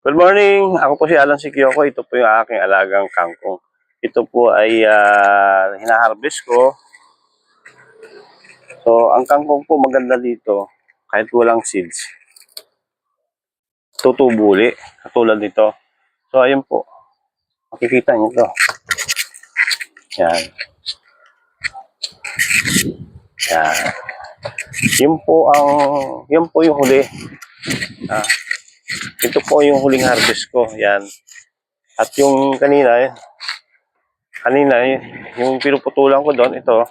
Good morning! Ako po si Alan Sikyoko. Ito po yung aking alagang kangkong. Ito po ay hinaharvest ko. So, ang kangkong po maganda dito, kahit walang seeds, tutubuli, katulad nito. So, ayun po. Makikita niyo ito. Yan. Yan. Yun po yung huli. Ito po yung huling harvest ko. Yan. At yung kanina, yung pinuputulan ko doon, ito.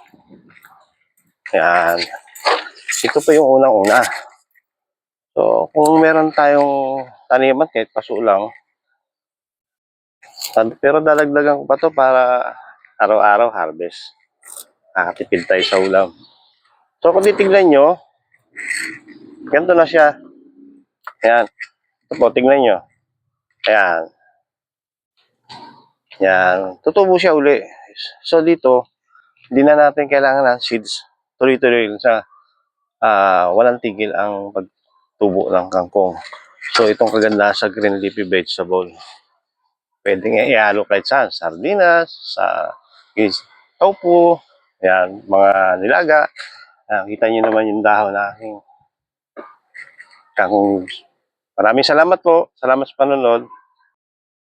Yan. Ito pa yung unang-una. So, kung meron tayong taniman, kahit paso lang, pero dalagdagan ko pa to para araw-araw harvest. Nakatipid tayo sa ulam. So, kung titignan nyo, ganito na siya. Ayan. Ito po, tignan nyo. Ayan. Yan. Tutubo siya uli. So, dito, hindi na natin kailangan ng seeds. Tuloy-tuloy sa walang tigil ang pagtubo ng kangkong. So, itong kaganda sa green leafy vegetable. Pwede nga ihalo kahit saan. Sardinas, sa tofu, yan, mga nilaga. Kita nyo naman yung dahon na aking kangkong. Maraming salamat po. Salamat sa panonood.